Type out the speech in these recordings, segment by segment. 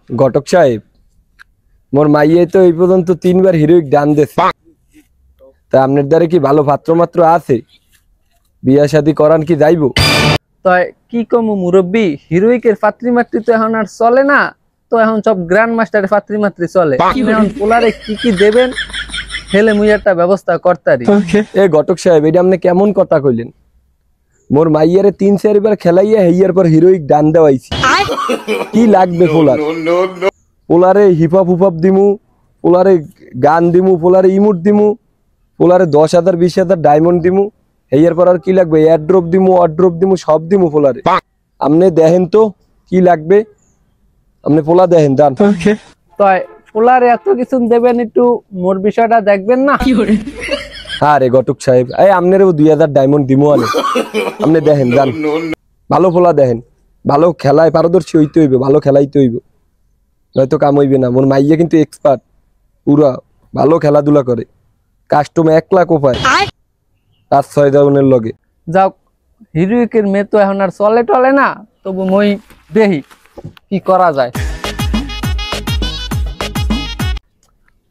ঘটক সাহেব, মোর মাইয়ে তো এই পর্যন্ত 3 বার হিরোইক ডান দিয়েছে। তা আপনার দ্বারা কি ভালো পাত্র মাত্র আছে? বিয়া শাদী করান কি যাইবো? তো কি কম মুরব্বী, হিরোইকের পাত্রী মাত্রী তো এখন আর চলে না, তো এখন সব গ্র্যান্ড মাস্টারের পাত্রী মাত্রী চলে। এখন পোলারে কি কি দেবেন হেলে মুই একটা ব্যবস্থা করতারি। এ ঘটক সাহেব, এটা আপনি কেমন কথা কইলেন? মোর মাইয়ারে 3-4 বার খেলাইয়া হেইয়ার পর হিরোইক ডান দেওয়াইছি। কি লাগবে পোলার? পোলারে হিপহপ হুপহপ দিমু, পোলারে গান দিমু, পোলারে ইমোট দিমু, পোলারে 10,000 20,000 ডায়মন্ড দিমু। হেইয়ার পর আর কি লাগবে? এয়ারড্রপ দিমু, অড্রপ দিমু, সব দিমু পোলারে। আপনি দেখেন তো কি লাগবে, আপনি পোলা দেখেন দান। তো পোলারে এত কিছু দেবেন, একটু মোর বিষয়টা দেখবেন না? হ্যাঁ রে ঘটক সাহেব, এই আপনারও 2,000 ডায়মন্ড দিমু আনে। আপনি দেখেন দান, ভালো পোলা দেখেন, ভালো খেলায় পারদর্শী হইতে হইবে, ভালো খেলাইতে হইবে, নয়তো কাম হইবে না। মোর মাইয়া কিন্তু এক্সপার্ট, পুরা ভালো খেলাধুলা করে, কাস্টমে 1 লাখ পায় 5-6 জনের লগে। যাও, হিরোইকের মেয়ে তো এখন আর চলে টলে না, তবু মই দেখি কি করা যায়।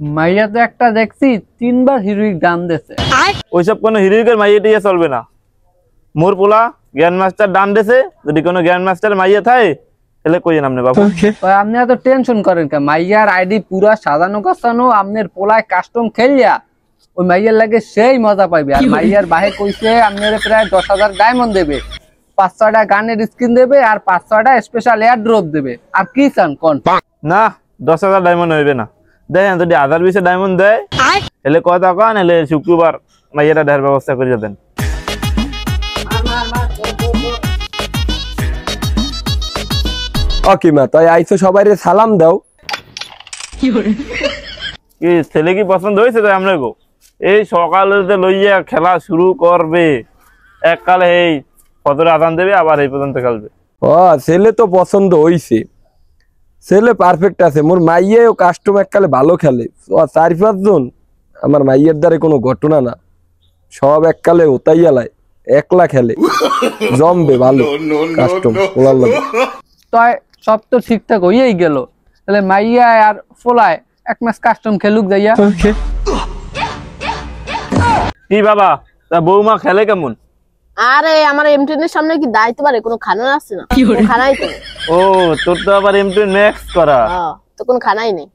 মাইয়া তো একটা দেখছি 3 বার হিরোইক ডান দিয়েছে। ওইসব কোনো হিরোইকের মাইয়া টিয়া চলবে না। মোর পোলা গ্র্যান্ড মাস্টার ডান দেছে, যদি কোনো গ্র্যান্ড মাস্টার মাইয়া থাকে তাহলে কইেন আপনি বাবু। আপনি এত টেনশন করেন কে? মাইয়ার আইডি পুরা সাজানো গোছানো, আপনার পোলায় কাস্টম খেলিয়া ওই মাইয়ার লাগে সেই মজা পাইবে। আর মাইয়ার বাহে কইছে আপনার প্রায় 10,000 ডায়মন্ড দেবে, 5-6টা গানের স্কিন দেবে, আর 5-6টা স্পেশাল এয়ার ড্রপ দেবে। আর কি চান কোন? না, 10,000 ডায়মন্ড হইবে না। দেখেন যদি 1020 ডায়মন্ড দেয় তাহলে কথা কন, এলে শুক্রবার মাইয়াটা দেওয়ার ব্যবস্থা করে দেন। ওকে মা, তাই আইছো, সবাইরে সালাম দাও। কি ছেলে কি পছন্দ হয়েছে? তাই আমরা গো এই সকালে লইয়া খেলা শুরু করবে, এককালে এই ফজর আজান দেবে, আবার এই পর্যন্ত খেলবে। ও ছেলে তো পছন্দ হইছে, ছেলে পারফেক্ট আছে। মোর মাইয়াও কাস্টম এককালে ভালো খেলে। 4-5 জন আমার মাইয়ের দ্বারে কোনো ঘটনা না, সব এককালে ওতাইয়ালায়, একলা খেলে, জমবে ভালো কাস্টম ওলার লাগে। তো সব তো ঠিকঠাক হইয়াই গেল, তাহলে মাইয়া আর ফোলায় 1 মাস কাস্টম খেলুক যাইয়া। কি বাবা, তা বৌমা খেলে কেমন? আরে আমার M10 এর সামনে কি দাইতে পারে? কোনো খানা আছে না, খানাই তো। ও তোর তো আবার M10 ম্যাক্স করা। তো কোনো খানাই নেই।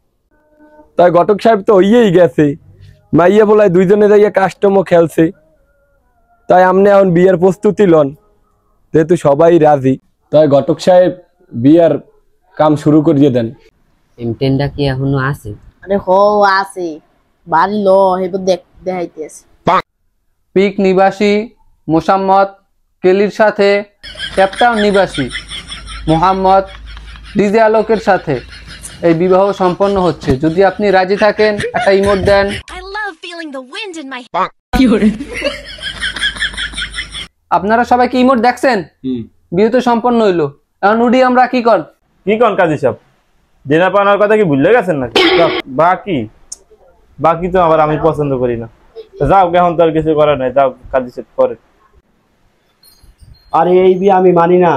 তাই ঘটক সাহেব তো হইয়াই গেছে, মাইয়া বলায় 2 জনে যাইয়া কাস্টমও খেলছে। তাই আপনি এখন বিয়ের প্রস্তুতি লন, যেহেতু সবাই রাজি। তাই ঘটক সাহেব বিয়ার কাম শুরু করিয়ে দেন। M10টা কি এখনো আছে? আরে আছে, বাড়ি ল হেবো দেখাইতেছে। পিক নিবাসী মোসাম্মদ কেলির সাথে ক্যাপটাউন নিবাসী মোহাম্মদ ডিজে আলোকের সাথে এই বিবাহ সম্পন্ন হচ্ছে। যদি আপনি রাজি থাকেন একটা ইমোট দেন। আপনারা সবাই কি ইমোট দেখছেন? বিয়ে তো সম্পন্ন হইলো, এখন উডি আমরা কি কন কাজী সাহেব, দেনা পাওনার কথা কি ভুলে গেছেন নাকি? বাকি তো আবার আমি পছন্দ করি না। যাও, এখন তো আর কিছু করার নাই, যাও কাজী সাহেব করে। আরে এই বিয়ে আমি মানি না।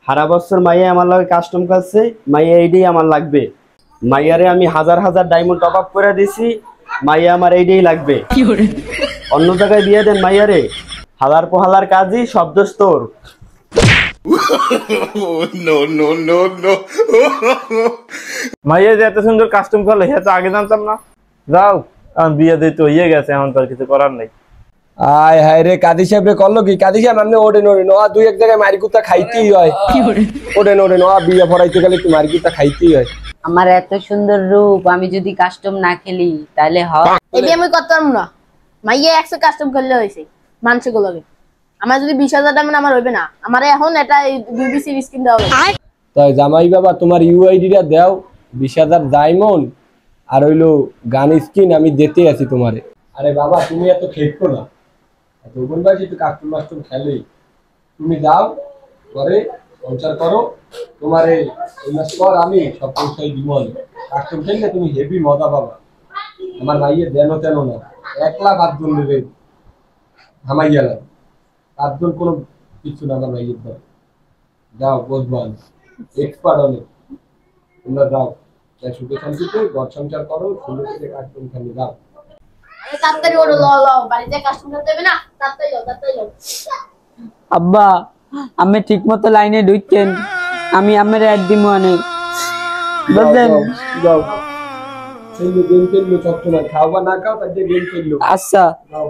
সারা বছর মাইয়া আমার লাগে কাস্টম করছে, মাইয়া এইটাই আমার লাগবে। মাইয়ারে আমি 1000 ডায়মন্ড টপ আপ করে দিছি, মাইয়া আমার এইটাই লাগবে। অন্য জায়গায় বিয়ে দেন মাইয়ারে, হালার পোহালার কাজই সব দোষ তোর। মাইয়া যে এত সুন্দর কাস্টম করলে সে তো আগে জানতাম না। যাও, এখন বিয়ে দিতে হইয়ে গেছে, এখন তো আর কিছু করার নাই। আয় হায় রে, কাজী সাহেব রে করলো কি? কাজী সাহেব আপনি ওঠেন, 2-1 জায়গায় মারিকুতা খাইতেই হয়। ওঠেন, বিয়ে পড়াইতে গেলে কি মারিকুতা খাইতেই হয়। আমার এত সুন্দর রূপ, আমি যদি কাস্টম না খেলি তাহলে হয়? এটি আমি করতাম না। মাইয়া 100 কাস্টম খেললে হয়েছে মানুষগুলোকে। আমার যদি 20,000 ডায়মন্ড আমার হইবে না, আমার এখন এটা BBC স্কিন দেওয়া হবে। তাই জামাই বাবা তোমার UID-টা দাও, 20,000 ডায়মন্ড আর হইলো গান স্কিন আমি দিতে আছি তোমারে। আরে বাবা তুমি এত খেলছো না, এত বলবাই তো কাস্টম মাস্টম খেলে। তুমি যাও করে সংসার করো, তোমারে এই মাস পর আমি সব পয়সাই দিব। কাস্টম খেললে তুমি হেভি মজা পাবা। আমার মাইয়ের দেন তেন না, 1 লাখ 8 জন নেবে থামাইয়া না, 8 জন কোনো কিছু না আমার মাইয়ের দ্বারা। যাও বসবান, এক্সপার্ট অনেক, তোমরা যাও, তাই সুখে শান্তিতে ঘর সংসার করো, সুন্দর করে কাস্টম খালি যাও। আরে তাড়াতাড়ি ওঠো, ল ল, বাড়িতে কাস্টম খেলতে হবে না, তাড়াতাড়ি যাও, তাড়াতাড়ি যাও। আব্বা আমি ঠিক মতো লাইনে ঢুকছেন, আমি আমার অ্যাড দিব অনেক বুঝলেন। যাও খেললো, গেম খেললো, সবসময় খাও বা না খাও তার গেম খেললো। আচ্ছা যাও।